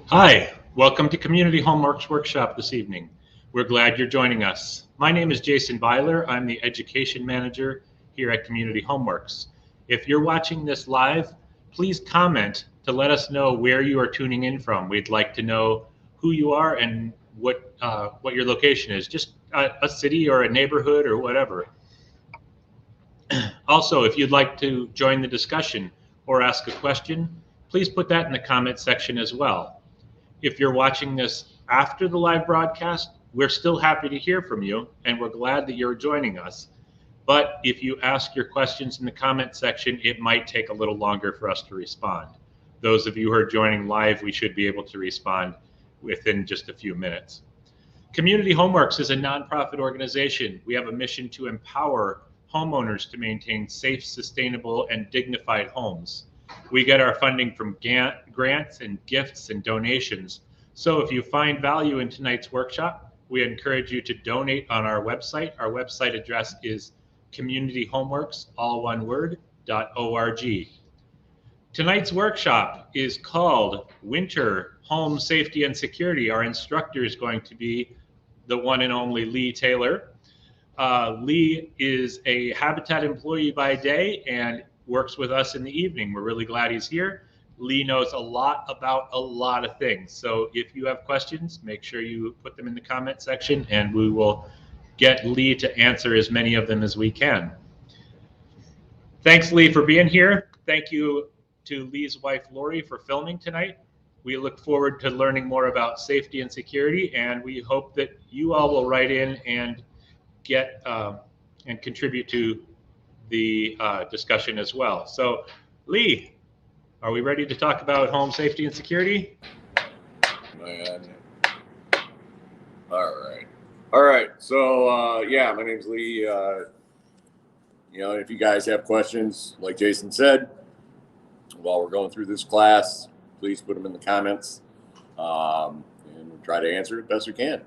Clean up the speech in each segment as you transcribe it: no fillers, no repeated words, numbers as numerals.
Hi, welcome to Community Homeworks Workshop this evening. We're glad you're joining us. My name is Jason Byler. I'm the Education Manager here at Community Homeworks. If you're watching this live, please comment to let us know where you are tuning in from. We'd like to know who you are and what your location is, just a city or a neighborhood or whatever. Also, if you'd like to join the discussion or ask a question, please put that in the comment section as well. If you're watching this after the live broadcast, we're still happy to hear from you, and we're glad that you're joining us. But if you ask your questions in the comment section, it might take a little longer for us to respond. Those of you who are joining live, we should be able to respond within just a few minutes. Community Homeworks is a nonprofit organization. We have a mission to empower homeowners to maintain safe, sustainable, and dignified homes. We get our funding from grants and gifts and donations. So if you find value in tonight's workshop, we encourage you to donate on our website. Our website address is communityhomeworks, all one word, .org. Tonight's workshop is called Winter Home Safety and Security. Our instructor is going to be the one and only Lee Taylor. Lee is a Habitat employee by day and works with us in the evening. We're really glad he's here. Lee knows a lot about a lot of things. So if you have questions, make sure you put them in the comment section and we will get Lee to answer as many of them as we can. Thanks, Lee, for being here. Thank you to Lee's wife, Lori, for filming tonight. We look forward to learning more about safety and security, and we hope that you all will write in and get and contribute to the discussion as well. So, Lee, are we ready to talk about home safety and security? All right. So, yeah, my name's Lee. If you guys have questions, like Jason said, while we're going through this class, please put them in the comments, and we'll try to answer it best we can.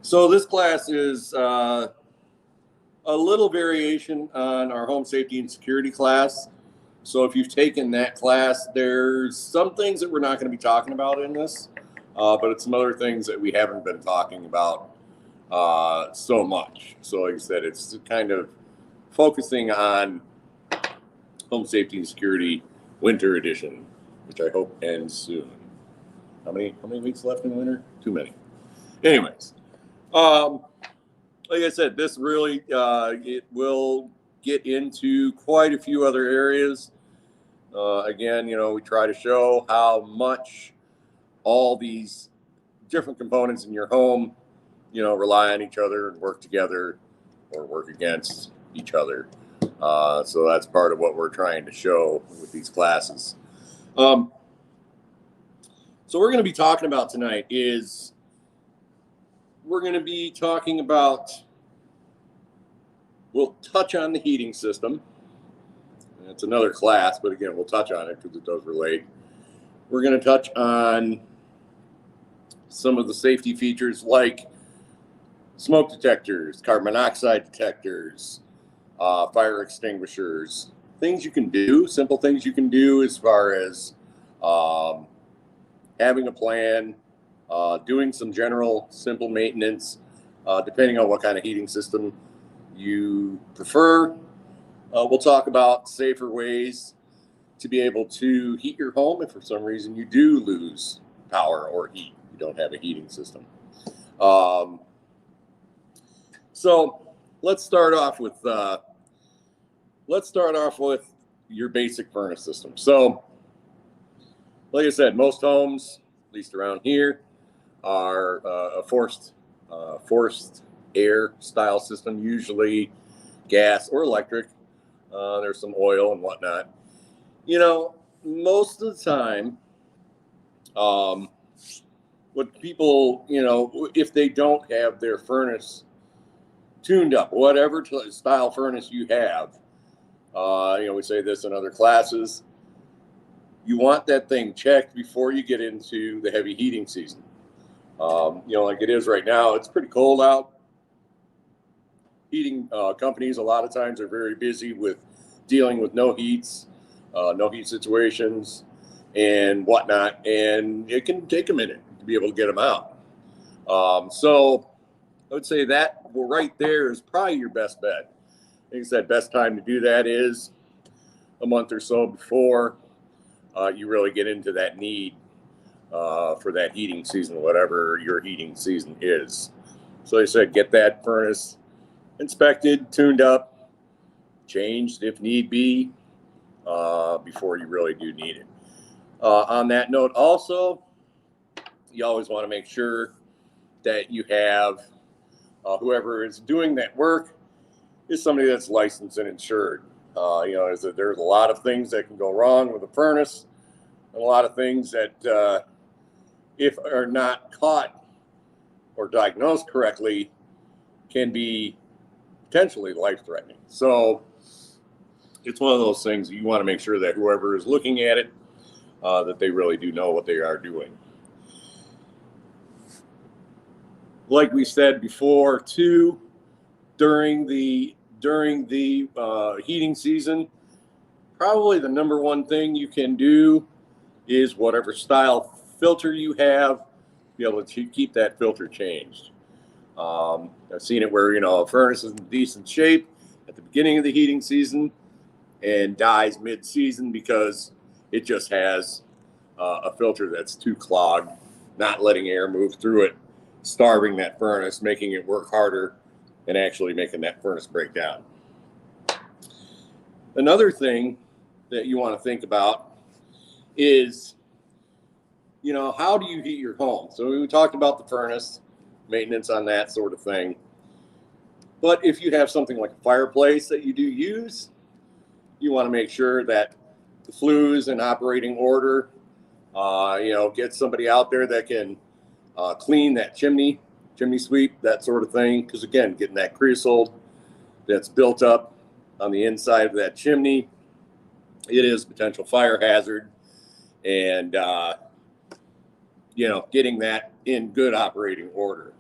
So this class is a little variation on our home safety and security class. So if you've taken that class, there's some things that we're not going to be talking about in this, but it's some other things that we haven't been talking about so much. So like I said, it's kind of focusing on home safety and security winter edition, which I hope ends soon. How many weeks left in winter? Too many. Anyways, like I said, this really, it will get into quite a few other areas. Again, we try to show how much all these different components in your home, rely on each other and work together or work against each other. So that's part of what we're trying to show with these classes. So we're going to be talking about tonight is we're going to be talking about, we'll touch on the heating system. It's another class, but again, we'll touch on it because it does relate. We're going to touch on some of the safety features like smoke detectors, carbon monoxide detectors, fire extinguishers, things you can do, simple things you can do as far as having a plan, doing some general simple maintenance, depending on what kind of heating system you prefer. We'll talk about safer ways to be able to heat your home if for some reason you do lose power or heat. You don't have a heating system. So let's start off with your basic furnace system. So, like I said, most homes, at least around here, are a forced air style system, usually gas or electric. There's some oil and whatnot. You know, most of the time, what people, you know, if they don't have their furnace tuned up, whatever style furnace you have, you know, we say this in other classes, you want that thing checked before you get into the heavy heating season. You know, like it is right now, it's pretty cold out. Heating companies a lot of times are very busy with dealing with no heat situations and whatnot, and it can take a minute to be able to get them out. So I would say that right there is probably your best bet. I think it's that best time to do that is a month or so before you really get into that need for that heating season, whatever your heating season is. So I said, get that furnace inspected, tuned up, changed if need be, before you really do need it. On that note, also, you always want to make sure that you have whoever is doing that work is somebody that's licensed and insured. You know, there's a lot of things that can go wrong with a furnace, and a lot of things that, if are not caught or diagnosed correctly, can be potentially life-threatening. So it's one of those things you want to make sure that whoever is looking at it, that they really do know what they are doing. Like we said before, too, during the heating season, probably the number one thing you can do is whatever style filter you have, be able to keep that filter changed. I've seen it where, you know, a furnace is in decent shape at the beginning of the heating season and dies mid-season because it just has a filter that's too clogged, not letting air move through it, starving that furnace, making it work harder, and actually making that furnace break down. Another thing that you want to think about is, you know, how do you heat your home? So we talked about the furnace, maintenance on that sort of thing. But if you have something like a fireplace that you do use, you want to make sure that the flue is in operating order. You know, get somebody out there that can clean that chimney sweep, that sort of thing. Because again, getting that creosote that's built up on the inside of that chimney, it is a potential fire hazard. And, you know, getting that in good operating order.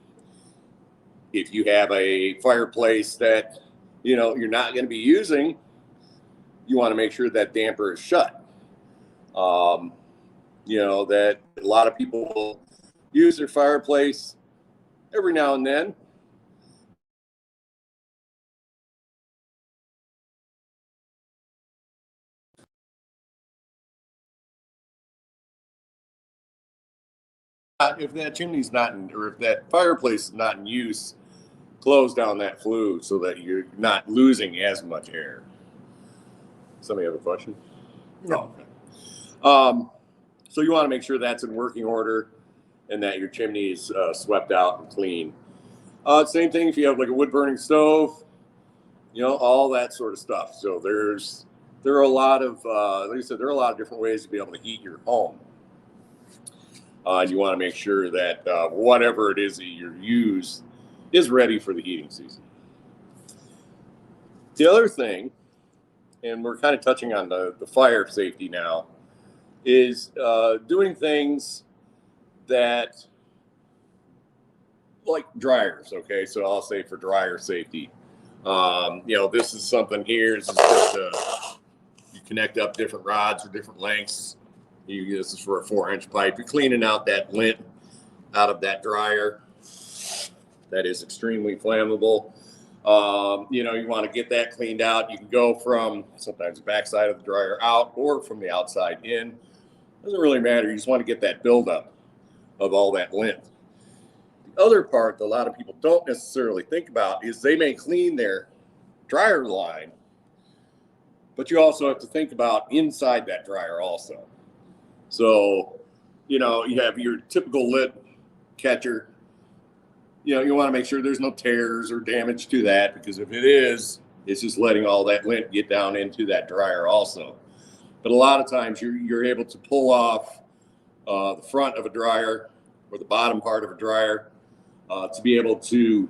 If you have a fireplace that, you know, you're not going to be using, you want to make sure that damper is shut. You know, that a lot of people will use their fireplace every now and then. If that chimney's not in, or if that fireplace is not in use, close down that flue so that you're not losing as much air. Somebody have a question? No. Okay. So you want to make sure that's in working order and that your chimney is swept out and clean. Same thing if you have like a wood burning stove, you know, all that sort of stuff. So there are a lot of, like I said, there are a lot of different ways to be able to heat your home. You want to make sure that whatever it is that you use is ready for the heating season. The other thing, and we're kind of touching on the fire safety now, is doing things that, like dryers, okay? So I'll say for dryer safety. You know, this is something here. This is just you connect up different rods or different lengths. This is for a 4-inch pipe. You're cleaning out that lint out of that dryer. That is extremely flammable. You know, you want to get that cleaned out. You can go from sometimes the backside of the dryer out or from the outside in. Doesn't really matter. You just want to get that buildup of all that lint. The other part that a lot of people don't necessarily think about is they may clean their dryer line, but you also have to think about inside that dryer also. So, you know, you have your typical lint catcher. You know, you want to make sure there's no tears or damage to that, because if it is, it's just letting all that lint get down into that dryer also. But a lot of times you're able to pull off the front of a dryer or the bottom part of a dryer to be able to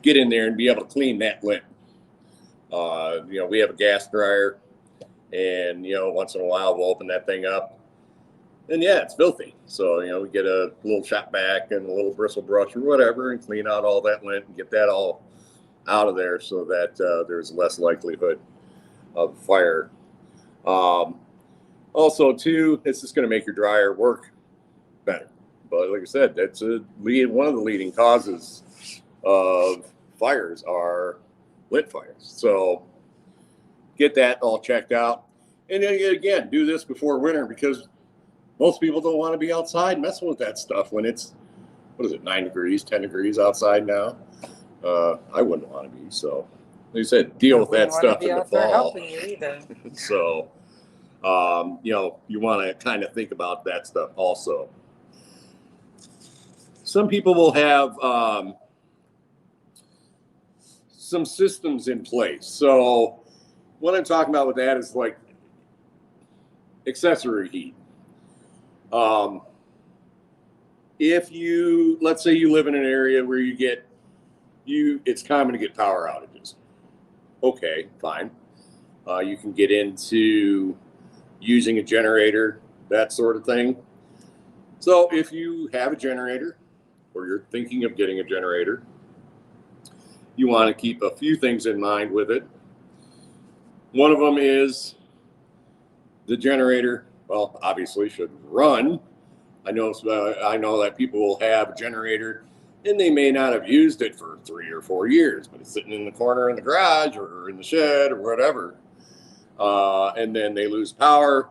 get in there and be able to clean that lint. You know, we have a gas dryer, and, you know, once in a while we'll open that thing up. And yeah, it's filthy. So, you know, we get a little shop vac and a little bristle brush or whatever and clean out all that lint and get that all out of there so that there's less likelihood of fire. Also, too, it's just going to make your dryer work better. But like I said, that's one of the leading causes of fires are lint fires. So get that all checked out. And then again, do this before winter, because most people don't want to be outside messing with that stuff when it's, what is it, 9 degrees, 10 degrees outside now. I wouldn't want to be. So, like I said, deal with that stuff in the fall. So, you know, you want to kind of think about that stuff also. Some people will have some systems in place. So, what I'm talking about with that is like accessory heat. If you, let's say you live in an area where it's common to get power outages. Okay, fine. You can get into using a generator, that sort of thing. So if you have a generator or you're thinking of getting a generator, you want to keep a few things in mind with it. One of them is the generator, well, obviously should run. I know that people will have a generator and they may not have used it for 3 or 4 years, but it's sitting in the corner in the garage or in the shed or whatever. And then they lose power,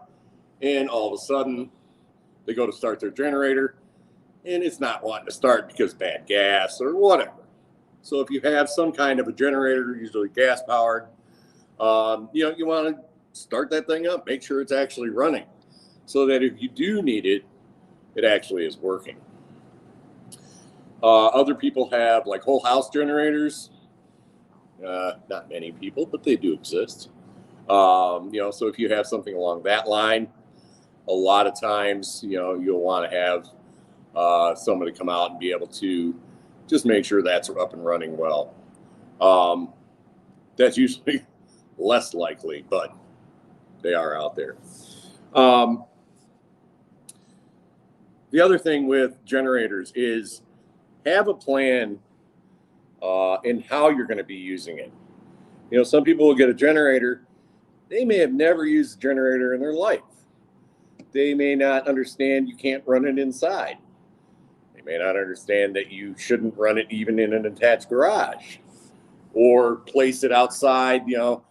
and all of a sudden they go to start their generator and it's not wanting to start because bad gas or whatever. So if you have some kind of a generator, usually gas powered, you know, you want to start that thing up, make sure it's actually running, so that if you do need it, it actually is working. Other people have like whole house generators. Not many people, but they do exist. You know, so if you have something along that line, a lot of times, you know, you'll want to have somebody come out and be able to just make sure that's up and running well. That's usually less likely, but they are out there. The other thing with generators is have a plan in how you're going to be using it. You know, some people will get a generator. They may have never used a generator in their life. They may not understand you can't run it inside. They may not understand that you shouldn't run it even in an attached garage, or place it outside, you know,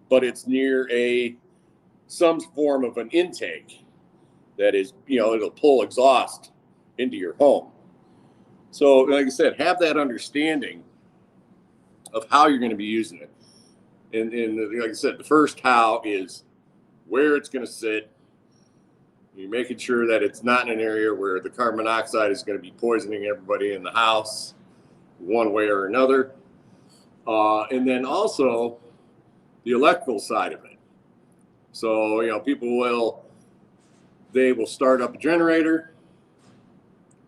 but it's near some form of an intake that is, you know, it'll pull exhaust into your home. So, like I said, have that understanding of how you're going to be using it. And like I said, the first how is where it's going to sit. You're making sure that it's not in an area where the carbon monoxide is going to be poisoning everybody in the house one way or another. And then also the electrical side of it. So, you know, people will start up a generator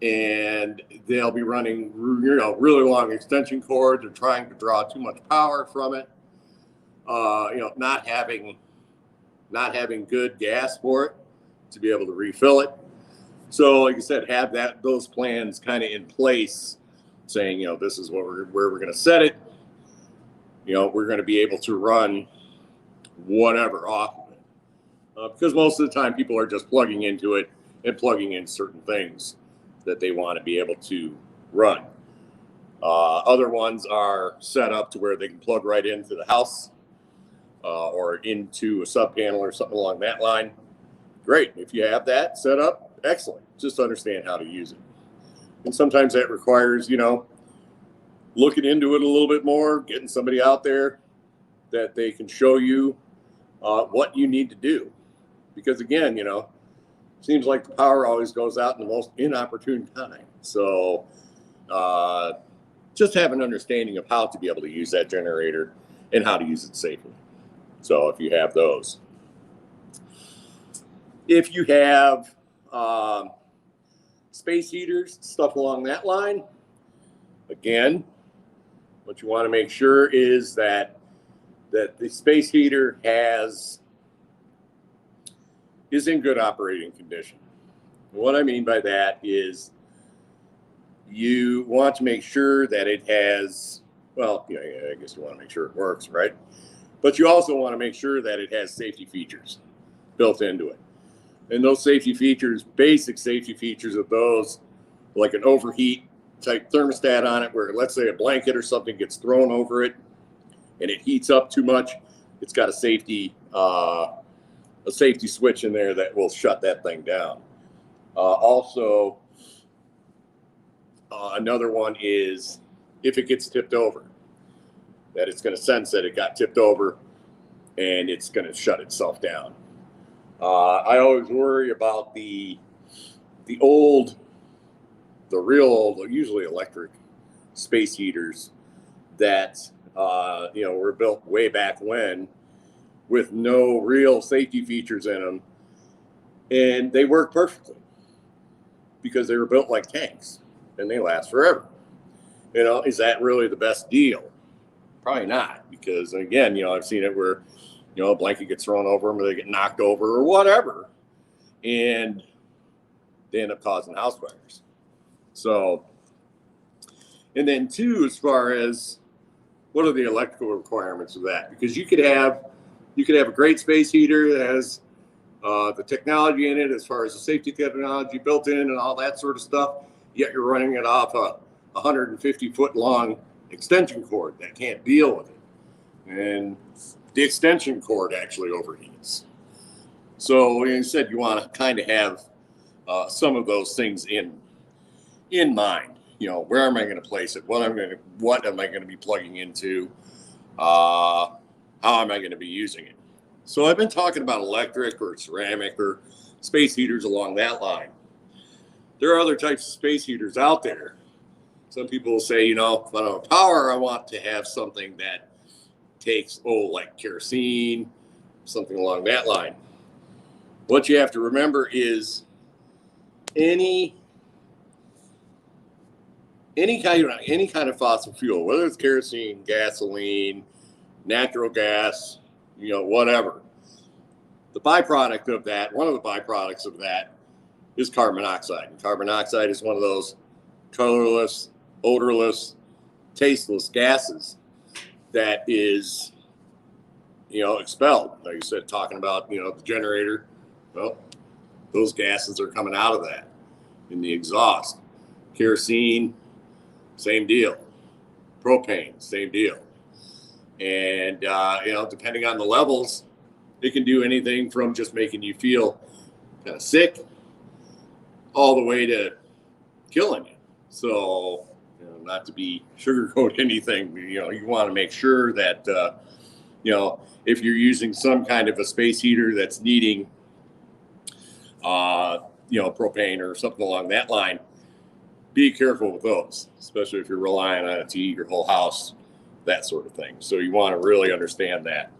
and they'll be running, you know, really long extension cords or trying to draw too much power from it. You know, not having good gas for it to be able to refill it. So, like I said, have those plans kind of in place, saying, you know, this is where we're going to set it. You know, we're going to be able to run whatever off of it, because most of the time people are just plugging into it and plugging in certain things that they want to be able to run. Other ones are set up to where they can plug right into the house or into a sub panel or something along that line. Great. If you have that set up, excellent. Just understand how to use it. And sometimes that requires, looking into it a little bit more, getting somebody out there that they can show you what you need to do. Because again, seems like the power always goes out in the most inopportune time. So just have an understanding of how to be able to use that generator and how to use it safely. So if you have those. If you have space heaters, stuff along that line, again, what you want to make sure is that the space heater is in good operating condition. What I mean by that is you want to make sure that it has, I guess you want to make sure it works, right? But you also want to make sure that it has safety features built into it. And those safety features, basic safety features of those, like an overheat type thermostat on it, where let's say a blanket or something gets thrown over it and it heats up too much, it's got a safety switch in there that will shut that thing down. Also, another one is if it gets tipped over, that it's going to sense that it got tipped over and it's going to shut itself down. I always worry about the real old, usually electric space heaters that were built way back when with no real safety features in them, and they work perfectly because they were built like tanks and they last forever. Is that really the best deal? Probably not, because again, I've seen it where a blanket gets thrown over them or they get knocked over or whatever, and they end up causing house fires. So, and then two, as far as what are the electrical requirements of that? Because you could have a great space heater that has the technology in it as far as the safety technology built in and all that sort of stuff, yet you're running it off a 150-foot long extension cord that can't deal with it. And the extension cord actually overheats. So like I said, you want to kind of have some of those things in mind. Where am I going to place it? What am I going to be plugging into? How am I going to be using it? So I've been talking about electric or ceramic or space heaters along that line. There are other types of space heaters out there. Some people will say, if I don't have power, I want to have something that takes, like kerosene, something along that line. What you have to remember is any kind of fossil fuel, whether it's kerosene, gasoline, natural gas, whatever. The byproduct of that, one of the byproducts of that is carbon monoxide. And carbon monoxide is one of those colorless, odorless, tasteless gases that is, expelled. Like you said, talking about, the generator, well, those gases are coming out of that in the exhaust. Kerosene, same deal. Propane, same deal. And, depending on the levels, it can do anything from just making you feel kind of sick all the way to killing you. So, not to be sugarcoat anything, you want to make sure that, if you're using some kind of a space heater that's needing, propane or something along that line, be careful with those, especially if you're relying on it to heat your whole house, that sort of thing. So you want to really understand that.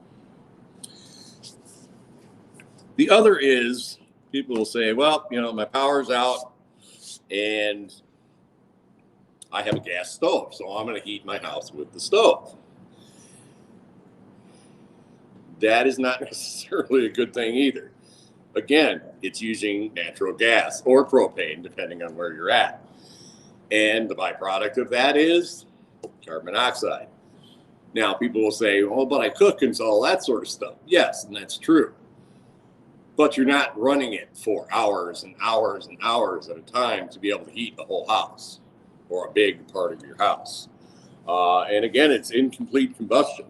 The other is, people will say, well, my power's out and I have a gas stove, so I'm going to heat my house with the stove. That is not necessarily a good thing either. Again, it's using natural gas or propane, depending on where you're at. And the byproduct of that is carbon monoxide. Now, people will say, but I cook and all that sort of stuff. Yes, and that's true. But you're not running it for hours and hours and hours at a time to be able to heat the whole house. or a big part of your house. And again, it's incomplete combustion,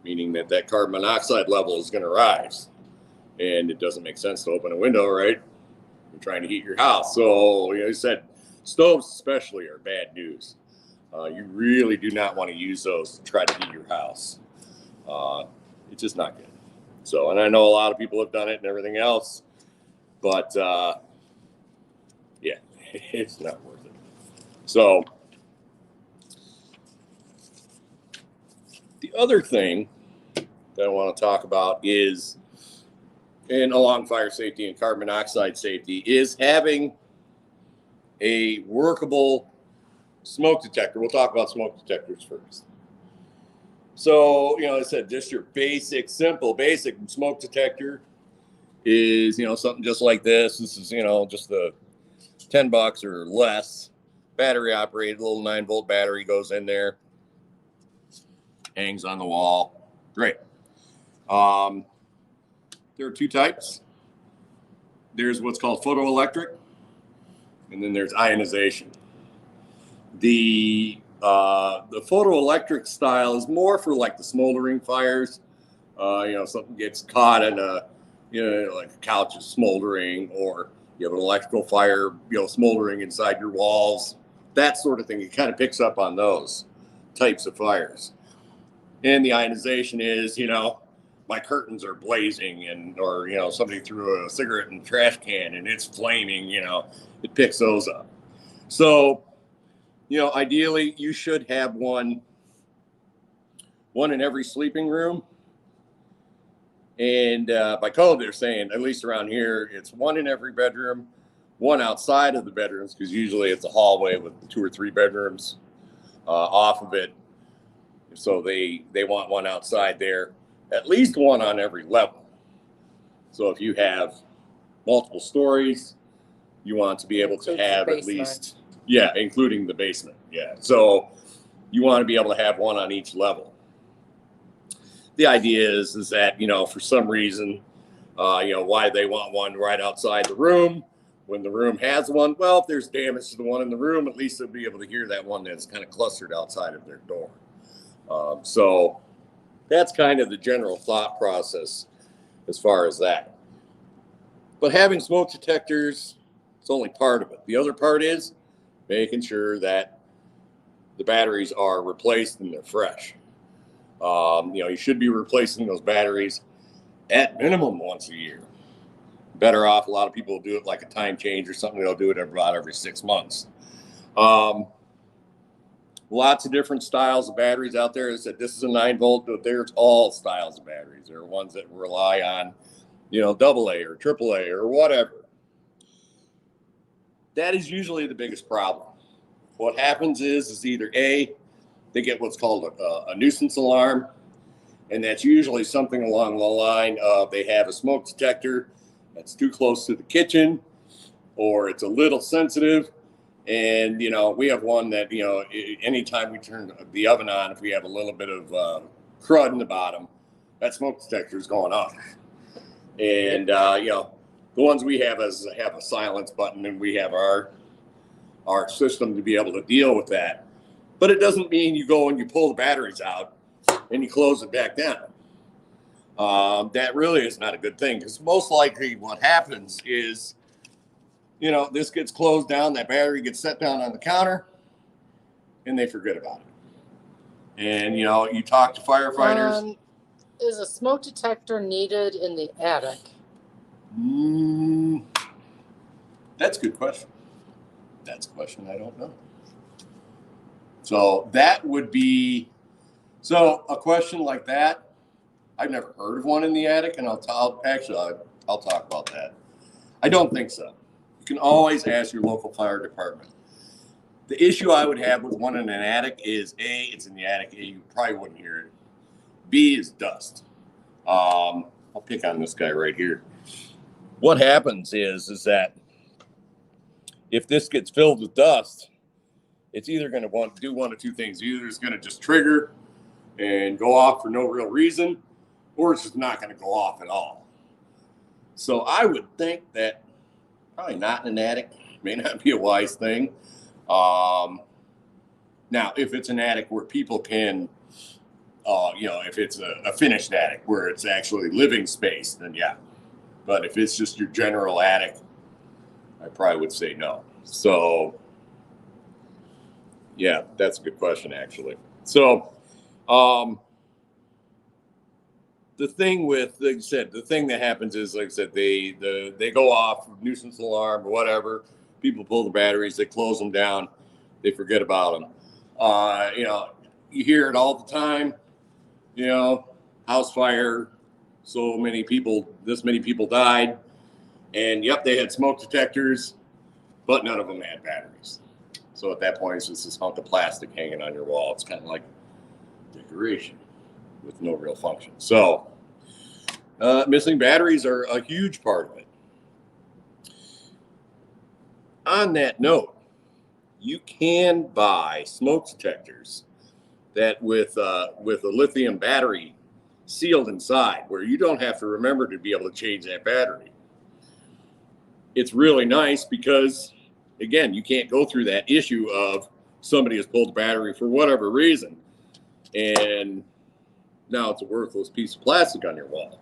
meaning that that carbon monoxide level is going to rise. And it doesn't make sense to open a window, right? You're trying to heat your house. So, you know, I said, stoves especially are bad news. You really do not want to use those to try to heat your house. It's just not good. So, and I know a lot of people have done it and everything else, but yeah, it's not worth it. So, the other thing that I want to talk about is, and along fire safety and carbon monoxide safety, is having a workable smoke detector. We'll talk about smoke detectors first. So, you know, I said just your basic smoke detector is, you know, something just like this. This is, you know, just the $10 or less, battery operated, little 9-volt battery goes in there, hangs on the wall. Great. There are two types. There's what's called photoelectric, and then there's ionization. The photoelectric style is more for like the smoldering fires. You know, something gets caught in a, you know, like a couch is smoldering, or you have an electrical fire, you know, smoldering inside your walls, that sort of thing. It kind of picks up on those types of fires. And the ionization is, you know, my curtains are blazing, and, or, you know, somebody threw a cigarette in the trash can and it's flaming, you know, it picks those up. So, you know, ideally you should have one in every sleeping room. And by code, they're saying, at least around here, it's one in every bedroom, one outside of the bedrooms, because usually it's a hallway with 2 or 3 bedrooms off of it. So they want one outside there, at least one on every level. So if you have multiple stories, you want to be able to have at least, yeah, including the basement. Yeah. So you want to be able to have one on each level. The idea is that, you know, for some reason, you know, why they want one right outside the room when the room has one. Well, if there's damage to the one in the room, at least they'll be able to hear that one that's kind of clustered outside of their door. So that's kind of the general thought process as far as that. But having smoke detectors, it's only part of it. The other part is making sure that the batteries are replaced and they're fresh. You know, you should be replacing those batteries at minimum once a year. Better off, a lot of people do it like a time change or something. They'll do it about every 6 months. Lots of different styles of batteries out there. I said this is a 9-volt, but there's all styles of batteries. There are ones that rely on, you know, AA or AAA or whatever. That is usually the biggest problem. What happens is either A, they get what's called a nuisance alarm, and that's usually something along the line of they have a smoke detector that's too close to the kitchen, or it's a little sensitive. And, you know, we have one that, you know, anytime we turn the oven on, if we have a little bit of crud in the bottom, that smoke detector is going off. And, you know, the ones we have have a silence button, and we have our system to be able to deal with that. But it doesn't mean you go and you pull the batteries out and you close it back down. That really is not a good thing, because most likely what happens is, you know, this gets closed down, that battery gets set down on the counter, and they forget about it. And, you know, you talk to firefighters. Is a smoke detector needed in the attic? That's a good question. That's a question I don't know. So that would be, so a question like that, I've never heard of one in the attic, and I'll talk about that. I don't think so. You can always ask your local fire department. The issue I would have with one in an attic is A, it's in the attic, A, you probably wouldn't hear it. B is dust. I'll pick on this guy right here. What happens is that if this gets filled with dust, it's either going to want to do one of two things. Either it's going to just trigger and go off for no real reason, or it's just not going to go off at all. So I would think that probably not in an attic, may not be a wise thing. Now, if it's an attic where people can, if it's a finished attic where it's actually living space, then yeah. But if it's just your general attic, I probably would say no. So, yeah, that's a good question, actually. So, the thing with, like I said, the thing that happens is, like I said, they go off, nuisance alarm or whatever. People pull the batteries, they close them down, they forget about them. You hear it all the time. House fire, this many people died, and yep, they had smoke detectors, but none of them had batteries. So at that point, it's just this hunk of plastic hanging on your wall. It's kind of like decoration with no real function. So missing batteries are a huge part of it. On that note, you can buy smoke detectors that with a lithium battery sealed inside, where you don't have to remember to be able to change that battery. It's really nice because, again, you can't go through that issue of somebody has pulled the battery for whatever reason, and now it's a worthless piece of plastic on your wall.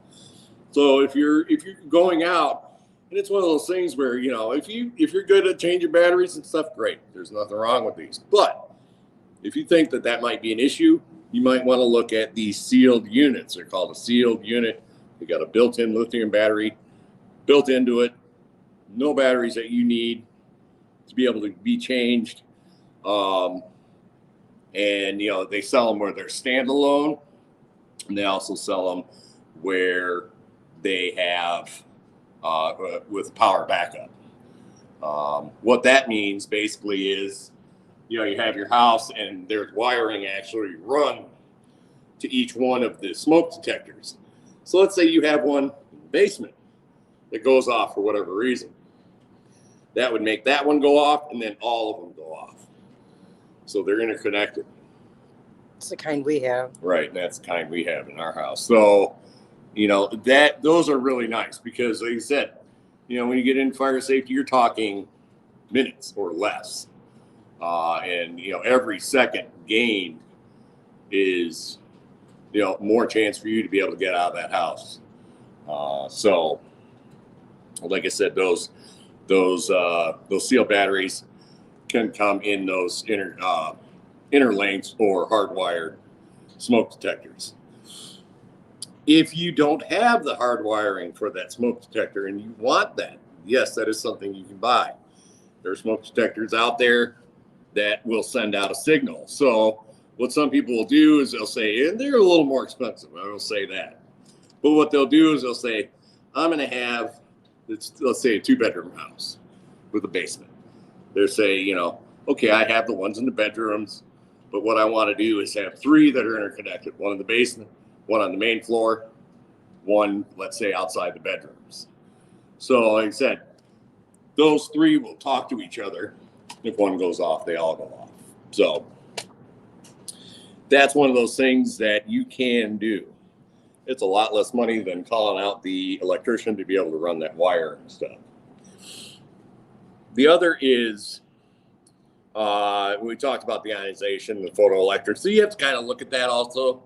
So if you're going out, and it's one of those things where, if you're good at changing batteries and stuff, great. There's nothing wrong with these. But if you think that might be an issue, you might want to look at these sealed units. They're called a sealed unit. They got a built-in lithium battery built into it. No batteries that you need to be able to be changed. And they sell them where they're standalone, and they also sell them where they have with power backup. What that means basically is, you have your house and there's wiring actually run to each one of the smoke detectors. So let's say you have one in the basement that goes off for whatever reason. That would make that one go off, and then all of them go off. So they're interconnected. It's the kind we have. Right, that's the kind we have in our house. So, those are really nice because, like you said, when you get into fire safety, you're talking minutes or less. And every second gained is more chance for you to be able to get out of that house. So like I said, those sealed batteries can come in those inner lanes or hardwired smoke detectors. If you don't have the hard wiring for that smoke detector and you want that, yes, that is something you can buy. There are smoke detectors out there that will send out a signal. So what some people will do is they'll say, and they're a little more expensive, I will say that. But what they'll do is they'll say, I'm going to have, let's say, a 2-bedroom house with a basement. They'll say, okay, I have the ones in the bedrooms, but what I want to do is have 3 that are interconnected, one in the basement, one on the main floor, one, let's say, outside the bedrooms. So like I said, those 3 will talk to each other. If one goes off, they all go off. So that's one of those things that you can do. It's a lot less money than calling out the electrician to be able to run that wire and stuff. The other is, we talked about the ionization, the photoelectric. So you have to kind of look at that also.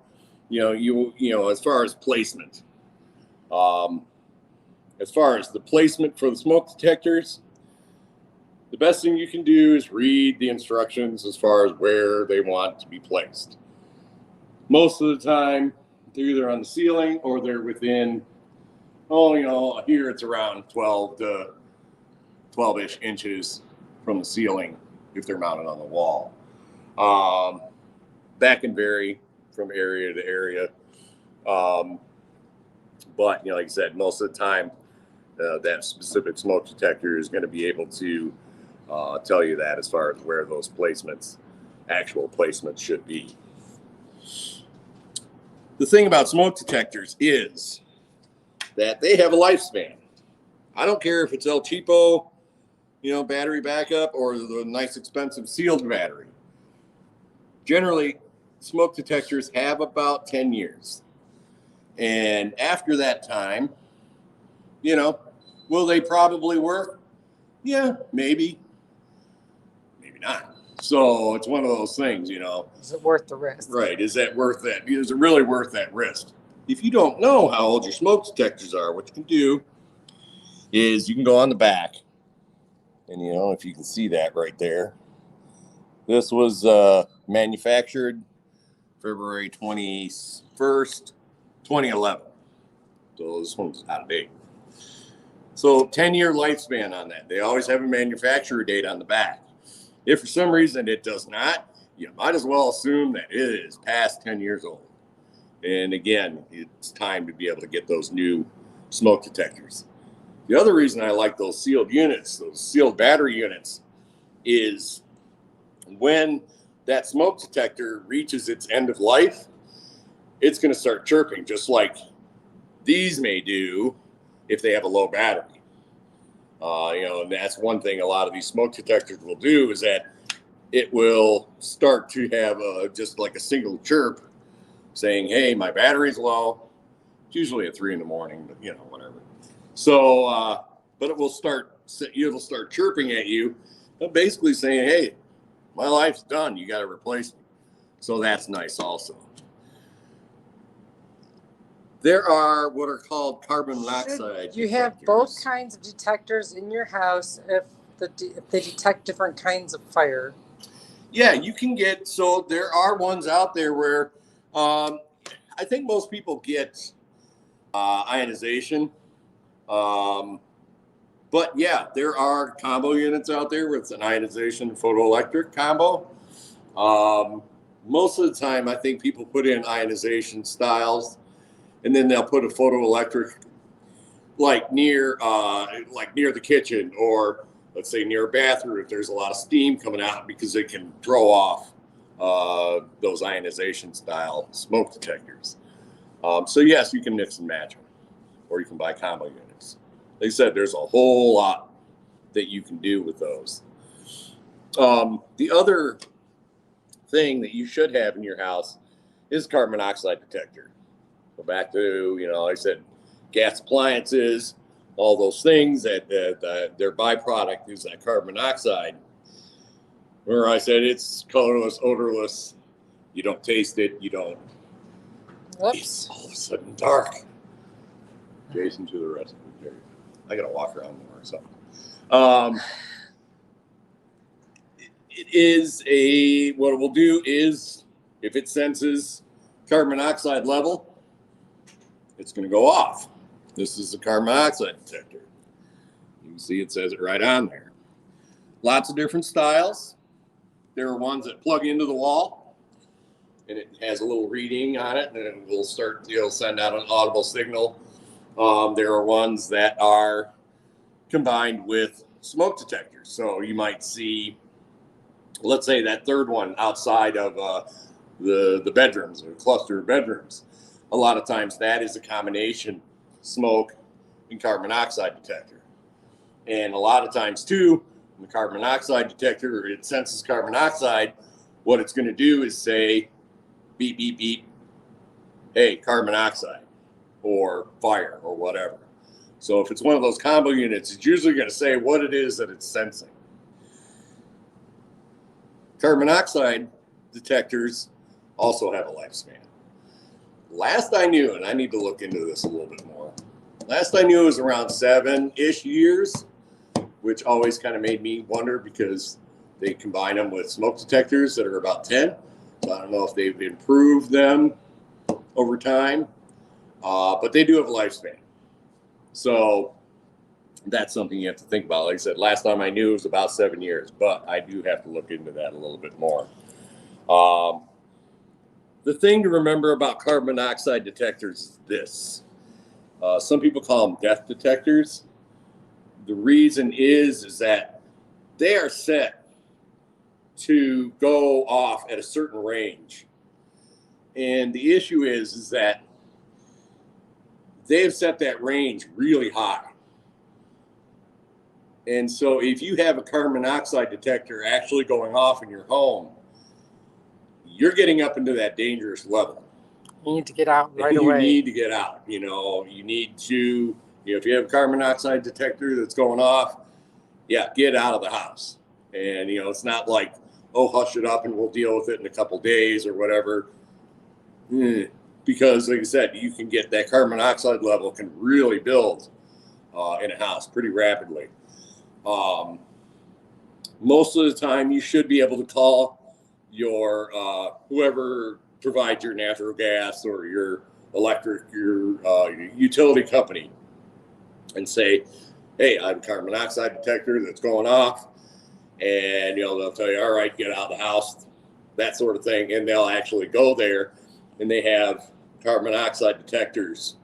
As far as placement. As far as the placement for the smoke detectors, the best thing you can do is read the instructions as far as where they want to be placed. Most of the time, they're either on the ceiling or they're within, here it's around 12 to 12-ish inches from the ceiling if they're mounted on the wall. That can vary from area to area. But, like I said, most of the time, that specific smoke detector is going to be able to tell you that as far as where those actual placements should be. The thing about smoke detectors is that they have a lifespan. I don't care if it's El Cheapo, battery backup, or the nice expensive sealed battery. Generally, smoke detectors have about 10 years. And after that time, will they probably work? Yeah, maybe. Maybe not. So it's one of those things, you know. Is it worth the risk? Right. Is that worth that? Is it really worth that risk? If you don't know how old your smoke detectors are, what you can do is you can go on the back. And, you know, if you can see that right there. This was manufactured February 21st, 2011. So this one's out of date. So 10-year lifespan on that. They always have a manufacturer date on the back. If for some reason it does not, you might as well assume that it is past 10 years old. And again, it's time to be able to get those new smoke detectors. The other reason I like those sealed units, those sealed battery units, is when that smoke detector reaches its end of life, it's going to start chirping, just like these may do if they have a low battery. You know, and that's one thing a lot of these smoke detectors will do, is that it will start to have just like a single chirp saying, hey, my battery's low. It's usually at 3 in the morning, but you know, whatever. So, but it'll start chirping at you, basically saying, hey, my life's done. You got to replace me. So that's nice also. There are what are called carbon monoxide. You have both kinds of detectors in your house if they detect different kinds of fire. Yeah, you can get, so there are ones out there where I think most people get ionization. But yeah, there are combo units out there with an ionization photoelectric combo. Most of the time, I think people put in ionization styles, and then they'll put a photoelectric like near the kitchen, or let's say near a bathroom if there's a lot of steam coming out, because it can throw off those ionization style smoke detectors. So yes, you can mix and match them, or you can buy combo units. Like I said, there's a whole lot that you can do with those. The other thing that you should have in your house is a carbon monoxide detector. Go back to, you know, like I said, gas appliances, all those things that their byproduct is that carbon monoxide. Where I said it's colorless, odorless, you don't taste it, you don't. Whoops. It's all of a sudden dark. Jason to the rescue. I gotta walk around more or something. It is what it will do is, if it senses carbon monoxide level, it's going to go off. This is a carbon monoxide detector. You can see it says it right on there. Lots of different styles. There are ones that plug into the wall, and it has a little reading on it, and it will start, it'll send out an audible signal. There are ones that are combined with smoke detectors. So you might see, let's say that third one outside of the bedrooms, or cluster of bedrooms. A lot of times that is a combination smoke and carbon monoxide detector. And a lot of times too, the carbon monoxide detector, it senses carbon monoxide. What it's going to do is say, beep, beep, beep, hey, carbon monoxide, or fire, or whatever. So if it's one of those combo units, it's usually going to say what it is that it's sensing. Carbon monoxide detectors also have a lifespan. Last I knew, and I need to look into this a little bit more, last I knew it was around 7-ish years, which always kind of made me wonder, because they combine them with smoke detectors that are about 10. So I don't know if they've improved them over time, but they do have a lifespan. So that's something you have to think about. Like I said, last time I knew it was about 7 years, but I do have to look into that a little bit more. The thing to remember about carbon monoxide detectors is this. Some people call them death detectors. The reason is that they are set to go off at a certain range. And the issue is that they've set that range really high. And so if you have a carbon monoxide detector actually going off in your home, you're getting up into that dangerous level. You need to get out right away. You need to get out. You know, you need to, if you have a carbon monoxide detector that's going off, yeah, get out of the house. And, it's not like oh, hush it up and we'll deal with it in a couple days or whatever. Because like I said, you can get that carbon monoxide level can really build in a house pretty rapidly. Most of the time you should be able to call your whoever provides your natural gas or your electric, your utility company, and say, hey, I have a carbon monoxide detector that's going off, and they'll tell you, all right, get out of the house, that sort of thing, and they'll actually go there, and they have carbon monoxide detectors,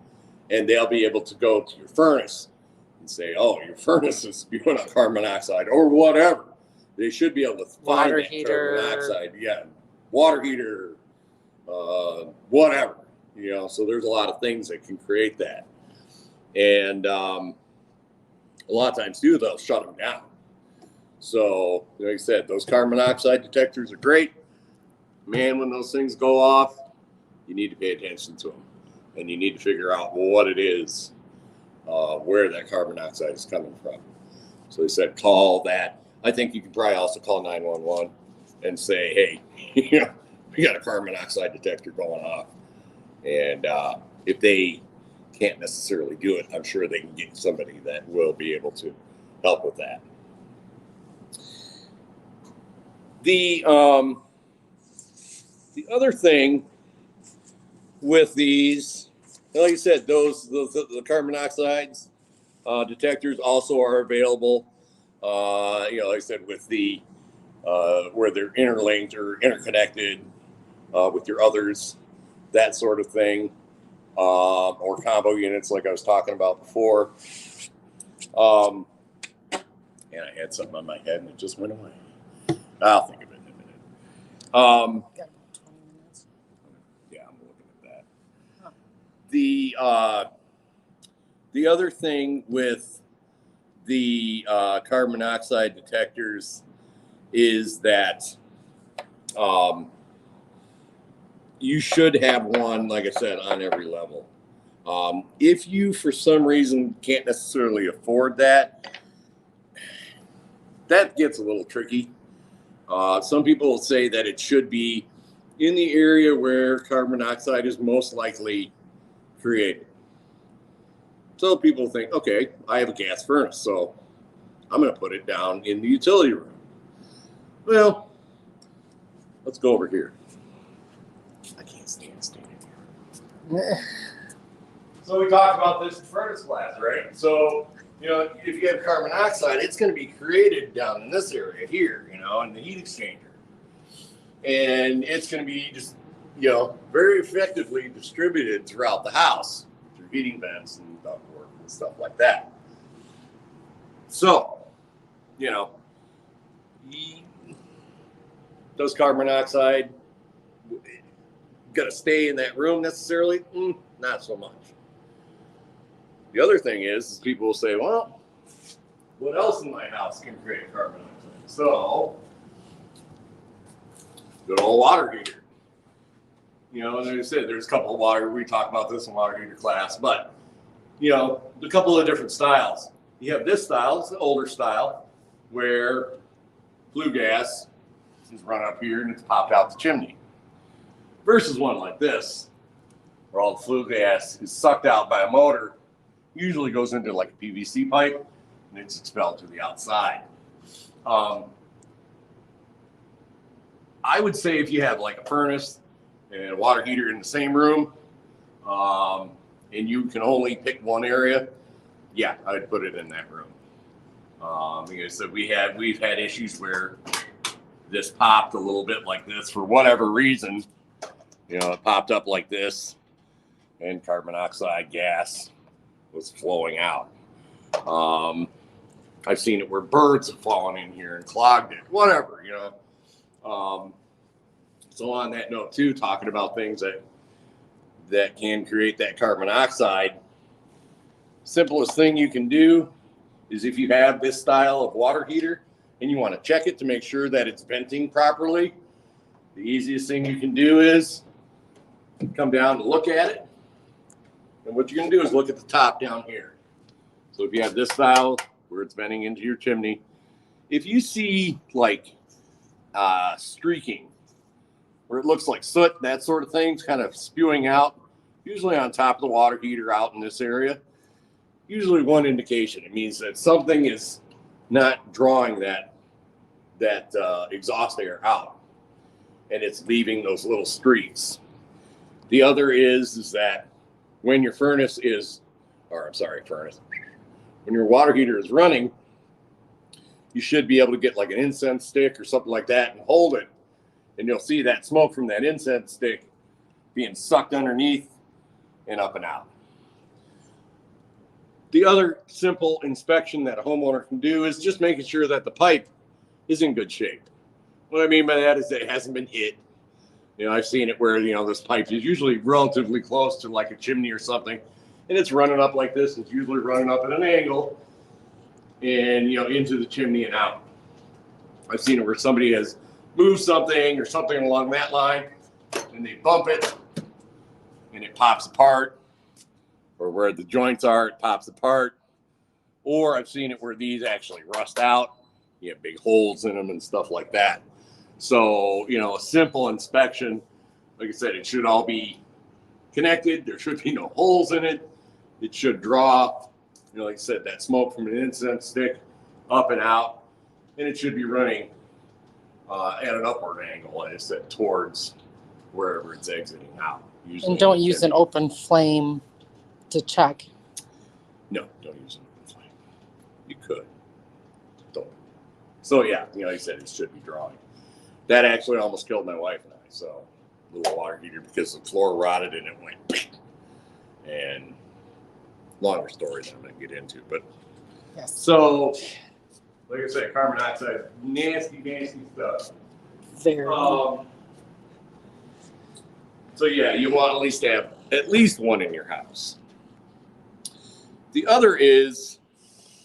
and they'll be able to go to your furnace and say, oh, your furnace is spewing out carbon monoxide or whatever. They should be able to find Water that heater. carbon monoxide, water heater, whatever. So there's a lot of things that can create that. And a lot of times too, they'll shut them down. So like I said, those carbon monoxide detectors are great. Man, when those things go off, you need to pay attention to them. And you need to figure out what it is, where that carbon monoxide is coming from. So they said, call that. I think you can probably also call 911 and say, hey, we got a carbon monoxide detector going off. And if they can't necessarily do it, I'm sure they can get somebody that will be able to help with that. The other thing with these, like I said, the carbon monoxides detectors also are available. Like I said, with the where they're interlinked or interconnected with your others, that sort of thing, or combo units like I was talking about before. And I had something on my head and it just went away. I'll think of it in a minute. Yeah, I'm looking at that. The other thing with the carbon monoxide detectors is that you should have one, like I said, on every level. If you, for some reason, can't necessarily afford that, that gets a little tricky. Some people will say that it should be in the area where carbon monoxide is most likely created. So people think, okay, I have a gas furnace, so I'm going to put it down in the utility room. Well, let's go over here. I can't stand standing here. So we talked about this furnace glass, right? So, if you have carbon monoxide, it's going to be created down in this area here, in the heat exchanger. And it's going to be just, very effectively distributed throughout the house through heating vents and ductwork and stuff like that. So, does carbon monoxide going to stay in that room necessarily? Not so much. The other thing is people will say, well, what else in my house can create carbon monoxide? So, good old water heater. And like I said, there's a couple of we talked about this in water heater class, but, a couple of different styles. You have this style, it's the older style, where flue gas is run up here and it's popped out the chimney. Versus one like this, where all the flue gas is sucked out by a motor, usually goes into like a PVC pipe, and it's expelled to the outside. I would say if you have like a furnace and a water heater in the same room, and you can only pick one area, yeah, I would put it in that room. Because we've had issues where this popped a little bit like this for whatever reason. It popped up like this, and carbon monoxide gas was flowing out. I've seen it where birds have fallen in here and clogged it, whatever, So on that note too, talking about things that can create that carbon monoxide, simplest thing you can do is if you have this style of water heater and you want to check it to make sure that it's venting properly, the easiest thing you can do is come down and look at it. And what you're going to do is look at the top down here. So if you have this style where it's venting into your chimney, if you see like streaking, where it looks like soot, that sort of thing's kind of spewing out, usually on top of the water heater out in this area. Usually one indication. It means that something is not drawing that exhaust air out, and it's leaving those little streaks. The other is that when your when your water heater is running, you should be able to get like an incense stick or something like that and hold it, and you'll see that smoke from that incense stick being sucked underneath and up and out. The other simple inspection that a homeowner can do is just making sure that the pipe is in good shape. What I mean by that is that it hasn't been hit. I've seen it where, this pipe is usually relatively close to like a chimney or something, and it's running up like this. It's usually running up at an angle and, into the chimney and out. I've seen it where somebody has moved something or something along that line, and they bump it and it pops apart, or where the joints are, it pops apart. Or I've seen it where these actually rust out. You have big holes in them and stuff like that. So, a simple inspection, like I said, it should all be connected. There should be no holes in it. It should draw, like I said, that smoke from an incense stick up and out. And it should be running at an upward angle, like I said, towards wherever it's exiting out. And don't use an open flame to check. No, don't use an open flame. You could. Don't. So, yeah, like I said, it should be drawing. That actually almost killed my wife and I. So, little water heater, because the floor rotted and it went. And longer story that I'm going to get into. But yes. So, like I said, carbon monoxide, nasty, nasty stuff. Very. So yeah, you want at least to have at least one in your house. The other is,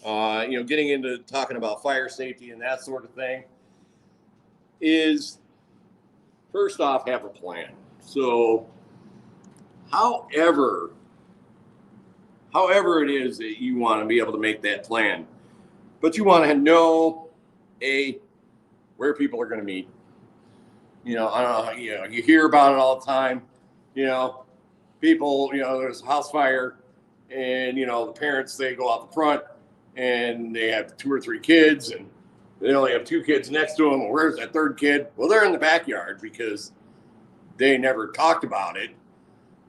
getting into talking about fire safety and that sort of thing, is first off, have a plan. So however it is that you want to be able to make that plan, but you want to know where people are going to meet. I don't know, you hear about it all the time. People, there's a house fire, and the parents, they go out the front and they have 2 or 3 kids, and they only have 2 kids next to them. Well, where's that third kid? Well, they're in the backyard because they never talked about it.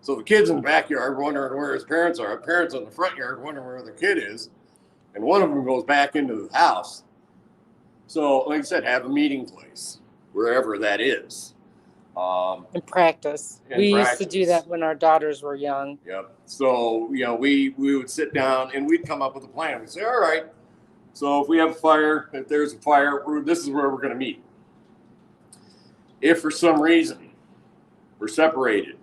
So the kids in the backyard wondering where his parents are. Parents in the front yard wondering where the kid is. And one of them goes back into the house. So, like I said, have a meeting place, wherever that is. In practice. We used to do that when our daughters were young. Yep. So, we would sit down and we'd come up with a plan. We'd say, all right, so if we have a fire, if there's a fire, this is where we're going to meet. If for some reason we're separated,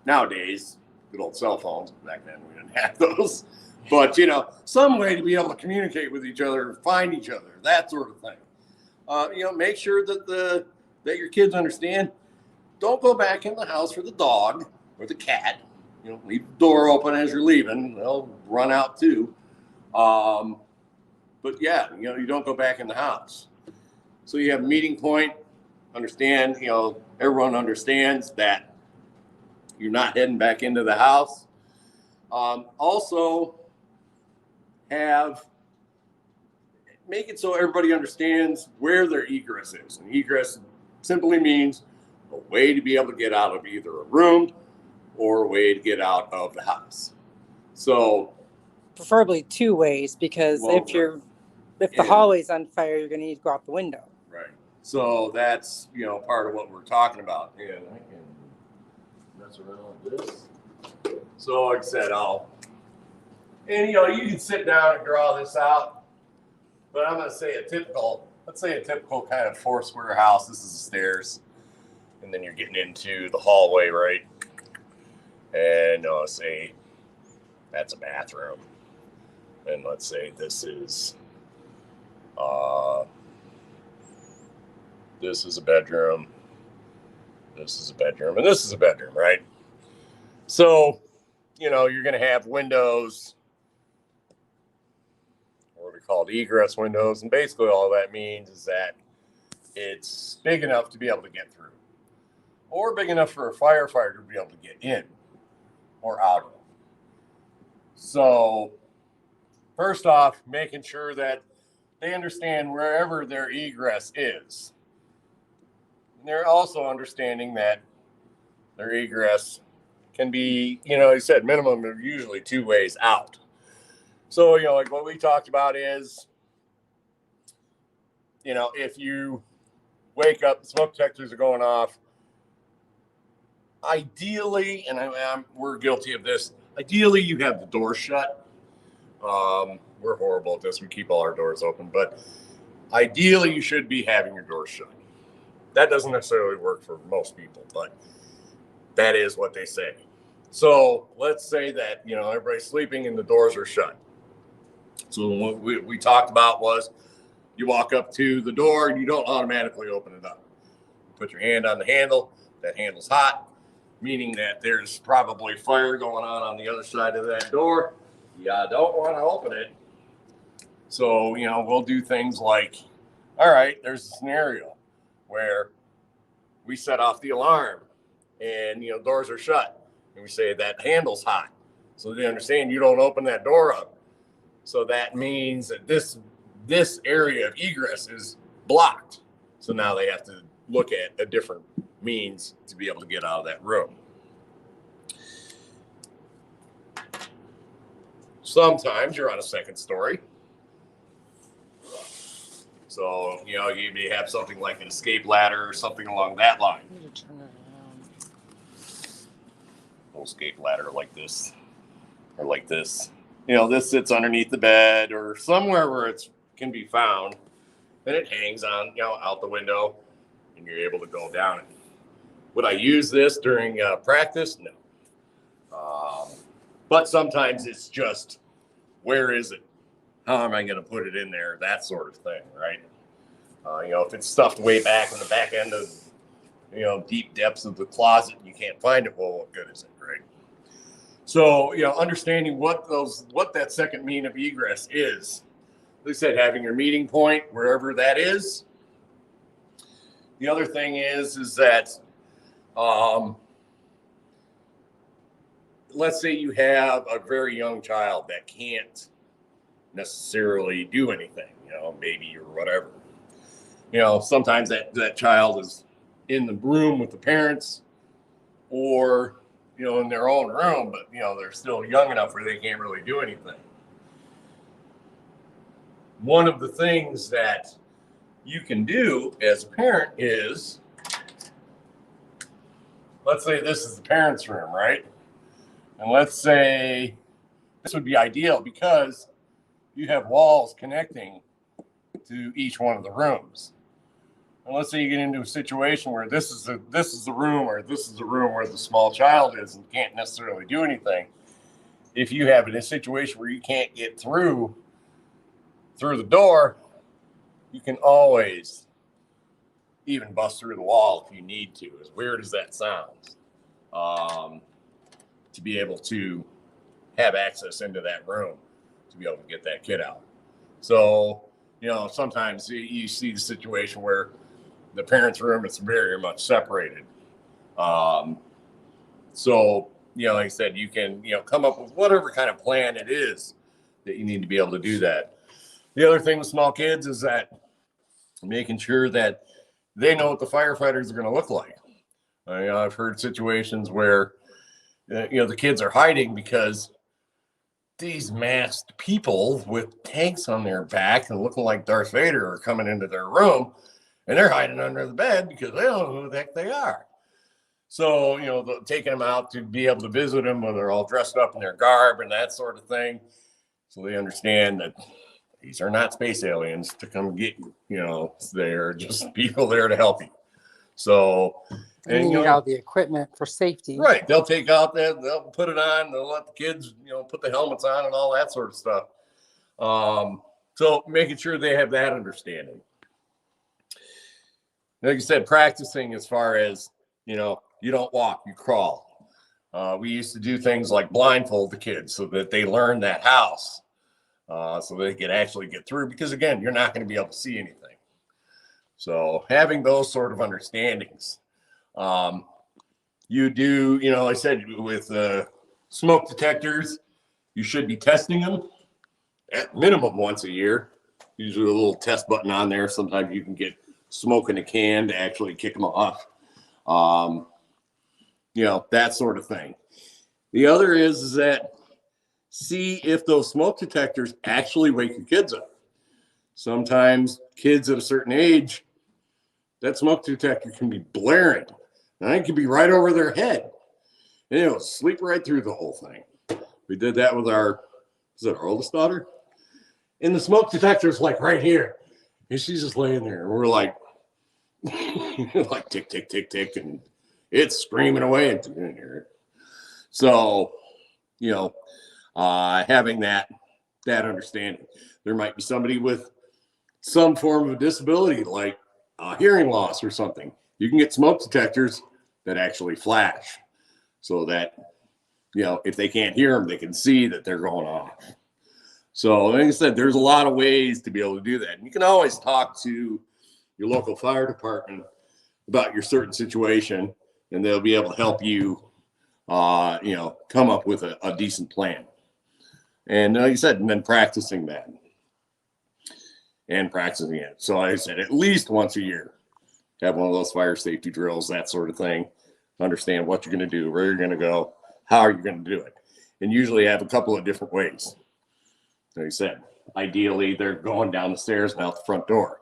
nowadays, good old cell phones, back then we didn't have those, but, some way to be able to communicate with each other, find each other, that sort of thing. Make sure that your kids understand. Don't go back in the house for the dog or the cat. Leave the door open as you're leaving. They'll run out too. But yeah, you don't go back in the house. So you have a meeting point. Understand, everyone understands that you're not heading back into the house. Also, make it so everybody understands where their egress is. And egress simply means a way to be able to get out of either a room or a way to get out of the house. So preferably 2 ways, because if the hallway's on fire, you're going to need to go out the window. Right. So that's, part of what we're talking about. And I can mess around with this. So like I said, you can sit down and draw this out, but I'm going to say let's say a typical kind of 4 square house. This is the stairs. And then you're getting into the hallway, right? And say that's a bathroom. And let's say this is a bedroom. This is a bedroom. And this is a bedroom, right? So, you're going to have windows, what are called egress windows. And basically all that means is that it's big enough to be able to get through, or big enough for a firefighter to be able to get in or out of. So first off, making sure that they understand wherever their egress is. And they're also understanding that their egress can be, he said minimum of usually 2 ways out. So, like what we talked about is, if you wake up, the smoke detectors are going off. Ideally, and we're guilty of this, ideally you have the door shut. We're horrible at this. We keep all our doors open, but ideally you should be having your door shut. That doesn't necessarily work for most people, but that is what they say. So let's say that, everybody's sleeping and the doors are shut. So what we talked about was you walk up to the door and you don't automatically open it up. You put your hand on the handle. That handle's hot, meaning that there's probably fire going on the other side of that door. You don't want to open it. So, we'll do things like, all right, there's a scenario where we set off the alarm and, doors are shut. And we say that handle's hot. So they understand you don't open that door up. So that means that this area of egress is blocked. So now they have to look at a different means to be able to get out of that room. Sometimes you're on a second story. So, you may have something like an escape ladder or something along that line. I need to turn it around. Little escape ladder like this or like this. This sits underneath the bed or somewhere where it can be found. Then it hangs on, out the window, and you're able to go down it. Would I use this during practice? No. But sometimes it's just, where is it? How am I going to put it in there? That sort of thing, right? If it's stuffed way back in the back end of, deep depths of the closet, and you can't find it, well, what good is it, right? So, understanding what that second mean of egress is. Like I said, having your meeting point, wherever that is. The other thing is that, let's say you have a very young child that can't necessarily do anything, baby or whatever. Sometimes that child is in the room with the parents or, in their own room, but, they're still young enough where they can't really do anything. One of the things that you can do as a parent is, let's say this is the parents' room, right? And let's say this would be ideal because you have walls connecting to each one of the rooms. And let's say you get into a situation where this is the room, or this is the room where the small child is and can't necessarily do anything. If you have a situation where you can't get through the door, you can always even bust through the wall if you need to, as weird as that sounds, to be able to have access into that room to be able to get that kid out. So, sometimes you see the situation where the parents' room is very much separated. So, like I said, you can, come up with whatever kind of plan it is that you need to be able to do that. The other thing with small kids is that making sure that they know what the firefighters are going to look like. I've heard situations where, the kids are hiding because these masked people with tanks on their back and looking like Darth Vader are coming into their room, and they're hiding under the bed because they don't know who the heck they are. So, taking them out to be able to visit them when they're all dressed up in their garb and that sort of thing. So they understand that these are not space aliens to come get you. They're just people there to help you. So, and you need all the equipment for safety. Right. They'll take out that, they'll put it on, they'll let the kids, put the helmets on and all that sort of stuff. So making sure they have that understanding. Like I said, practicing as far as, you don't walk, you crawl. We used to do things like blindfold the kids so that they learn that house, so they could actually get through, because again, you're not going to be able to see anything. So having those sort of understandings, you do, you know, like I said, with smoke detectors, you should be testing them at minimum once a year. Usually a little test button on there. Sometimes you can get smoke in a can to actually kick them off. You know, that sort of thing. The other is that see if those smoke detectors actually wake your kids up. Sometimes kids at a certain age, that smoke detector can be blaring. And it can be right over their head. And it'll sleep right through the whole thing. We did that with our oldest daughter? And the smoke detector's like right here. And she's just laying there. And we're like, like tick, tick, tick, tick. And it's screaming away and didn't hear it. So, you know, having that understanding. There might be somebody with some form of disability, like hearing loss or something. You can get smoke detectors that actually flash so that, you know, if they can't hear them, they can see that they're going off. So like I said, there's a lot of ways to be able to do that. And you can always talk to your local fire department about your certain situation, and they'll be able to help you, you know, come up with a decent plan. And like I said, and then practicing that and practicing it. So like I said, at least once a year, have one of those fire safety drills, that sort of thing. Understand what you're going to do, where you're going to go, how are you going to do it. And usually have a couple of different ways. Like I said, ideally, they're going down the stairs and out the front door.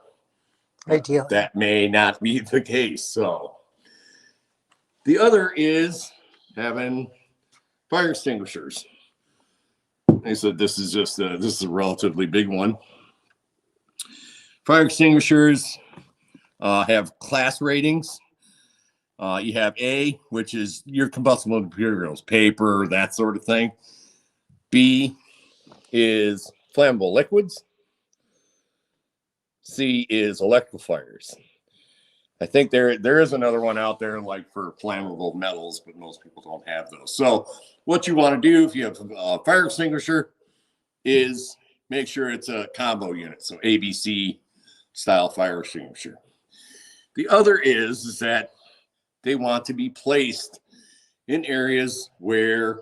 Ideally. That may not be the case. So the other is having fire extinguishers. They said this is just this is a relatively big one. Fire extinguishers have class ratings. You have A, which is your combustible materials, paper, that sort of thing. B is flammable liquids. C is electrical fires. I think there is another one out there like for flammable metals, but most people don't have those. So what you want to do if you have a fire extinguisher is make sure it's a combo unit. So ABC style fire extinguisher. The other is that they want to be placed in areas where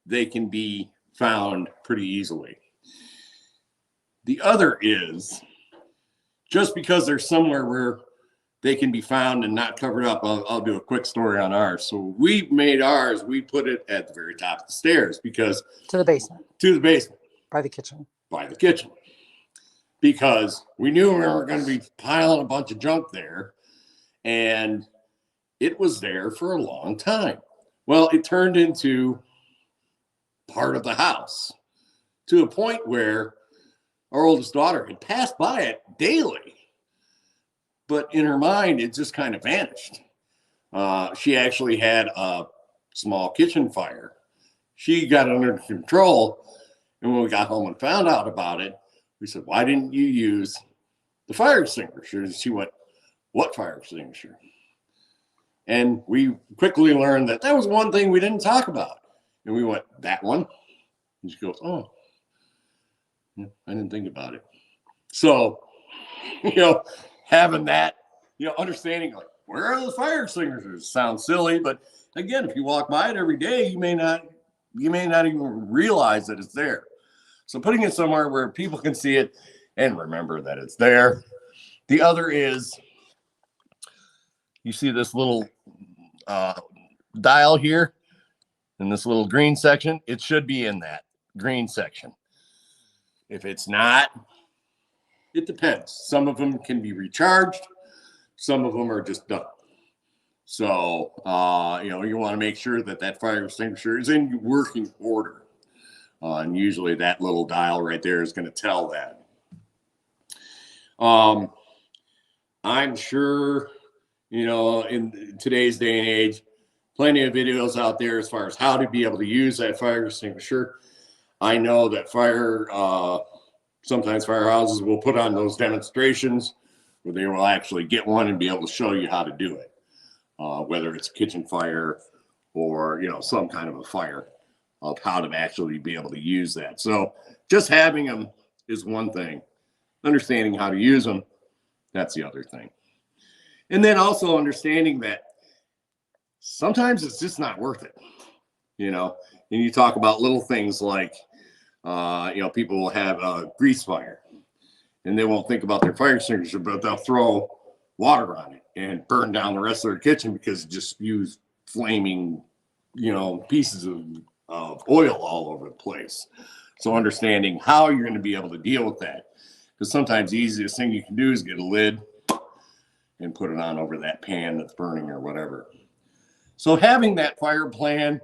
they can be found pretty easily. The other is just because they're somewhere where they can be found and not covered up. I'll do a quick story on ours. So we made ours, we put it at the very top of the stairs because To the basement. To the basement. By the kitchen. By the kitchen. Because we knew we were going to be piling a bunch of junk there. And it was there for a long time. Well, it turned into part of the house to a point where our oldest daughter had passed by it daily. But in her mind, it just kind of vanished. She actually had a small kitchen fire. She got it under control. And when we got home and found out about it, we said, why didn't you use the fire extinguisher? And she went, what fire extinguisher? And we quickly learned that that was one thing we didn't talk about. And we went, that one? And she goes, oh, I didn't think about it. So, you know, having that, you know, understanding like, where are the fire extinguishers? Sounds silly, but again, if you walk by it every day, you may not even realize that it's there. So putting it somewhere where people can see it and remember that it's there. The other is, you see this little dial here in this little green section. It should be in that green section. If it's not, it depends. Some of them can be recharged. Some of them are just done. So, you know, you want to make sure that that fire extinguisher is in working order. And usually that little dial right there is going to tell that. I'm sure, you know, in today's day and age, plenty of videos out there as far as how to be able to use that fire extinguisher. I know that sometimes firehouses will put on those demonstrations where they will actually get one and be able to show you how to do it, whether it's a kitchen fire or, you know, some kind of a fire, of how to actually be able to use that. So just having them is one thing. Understanding how to use them, that's the other thing. And then also understanding that sometimes it's just not worth it, you know. And you talk about little things like, you know, people will have a grease fire and they won't think about their fire extinguisher, but they'll throw water on it and burn down the rest of their kitchen because it just spews flaming, you know, pieces of oil all over the place. So understanding how you're going to be able to deal with that, because sometimes the easiest thing you can do is get a lid and put it on over that pan that's burning or whatever. So having that fire plan,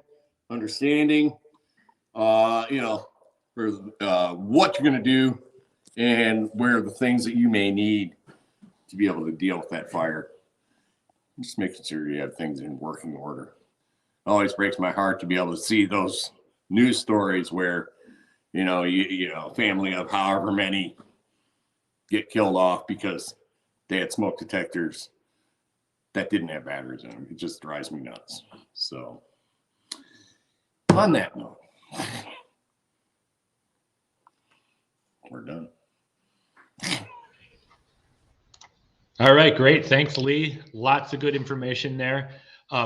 understanding, you know, for what you're going to do and where the things that you may need to be able to deal with that fire. Just making sure you have things in working order. It always breaks my heart to be able to see those news stories where, you know, family of however many get killed off because they had smoke detectors that didn't have batteries in them. It just drives me nuts. So on that note, we're done. All right, great. Thanks, Lee. Lots of good information there.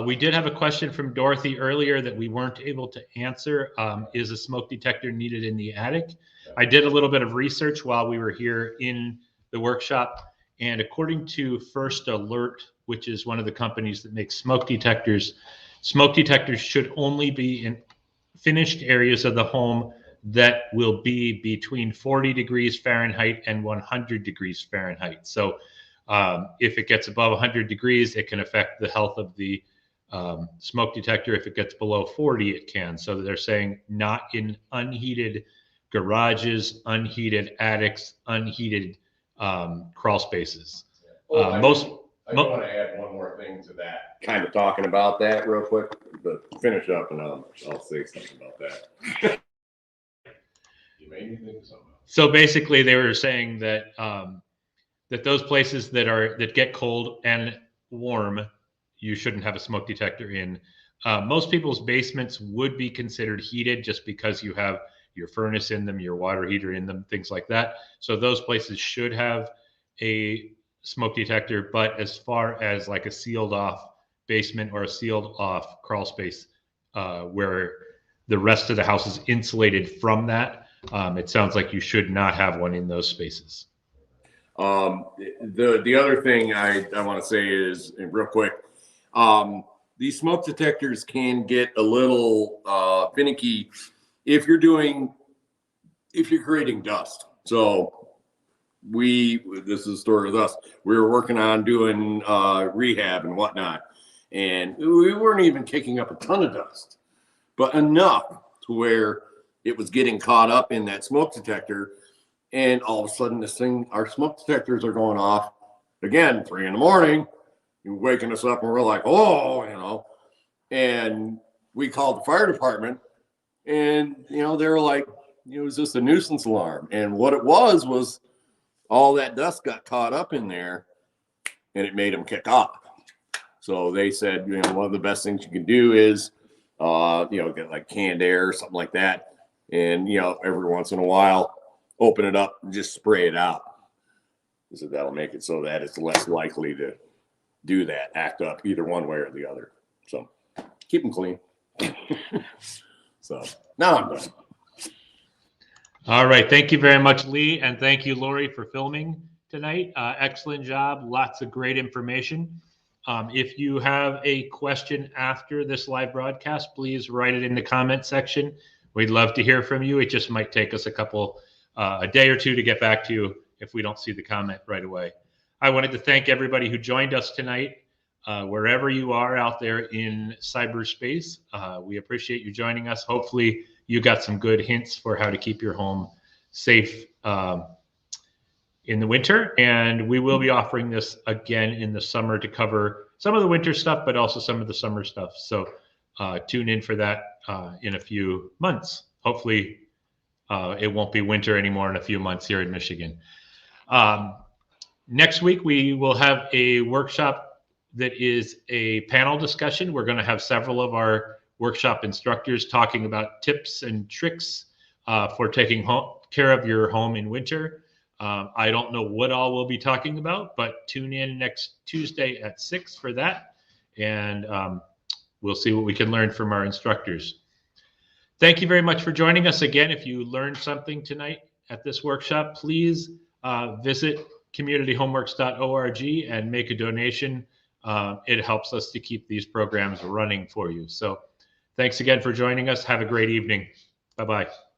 We did have a question from Dorothy earlier that we weren't able to answer. Is a smoke detector needed in the attic? I did a little bit of research while we were here in the workshop, and according to First Alert, which is one of the companies that makes smoke detectors should only be in finished areas of the home that will be between 40 degrees Fahrenheit and 100 degrees Fahrenheit. So if it gets above 100 degrees, it can affect the health of the smoke detector. If it gets below 40, it can. So they're saying not in unheated garages, unheated attics, unheated crawl spaces. I want to add one more thing to that. Kind of talking about that real quick, but finish up and I'll say something about that. You made me think of something else. So basically, they were saying that that those places that get cold and warm, you shouldn't have a smoke detector in. Most people's basements would be considered heated just because you have your furnace in them, your water heater in them, things like that. So those places should have a smoke detector. But as far as like a sealed off basement or a sealed off crawl space where the rest of the house is insulated from that, it sounds like you should not have one in those spaces. The other thing I want to say is real quick, these smoke detectors can get a little finicky if you're creating dust. So this is a story with us. We were working on doing rehab and whatnot, and we weren't even kicking up a ton of dust, but enough to where it was getting caught up in that smoke detector. And all of a sudden, our smoke detectors are going off again, 3 a.m. You're waking us up, and we're like, oh, you know. And we called the fire department, and you know, they were like, it was just a nuisance alarm. And what it was all that dust got caught up in there, and it made them kick off. So they said, you know, one of the best things you can do is, you know, get like canned air or something like that, and you know, every once in a while, open it up and just spray it out. So that'll make it so that it's less likely to do that, act up either one way or the other. So keep them clean. So now I'm done. All right. Thank you very much, Lee. And thank you, Lori, for filming tonight. Excellent job. Lots of great information. If you have a question after this live broadcast, please write it in the comment section. We'd love to hear from you. It just might take us a day or two to get back to you if we don't see the comment right away. I wanted to thank everybody who joined us tonight, wherever you are out there in cyberspace. We appreciate you joining us. Hopefully you got some good hints for how to keep your home safe in the winter. And we will be offering this again in the summer to cover some of the winter stuff, but also some of the summer stuff. So tune in for that in a few months. Hopefully it won't be winter anymore in a few months here in Michigan. Next week, we will have a workshop that is a panel discussion. We're going to have several of our workshop instructors talking about tips and tricks for taking care of your home in winter. I don't know what all we'll be talking about, but tune in next Tuesday at 6 for that. And we'll see what we can learn from our instructors. Thank you very much for joining us again. If you learned something tonight at this workshop, please visit communityhomeworks.org and make a donation. It helps us to keep these programs running for you. So thanks again for joining us. Have a great evening. Bye-bye.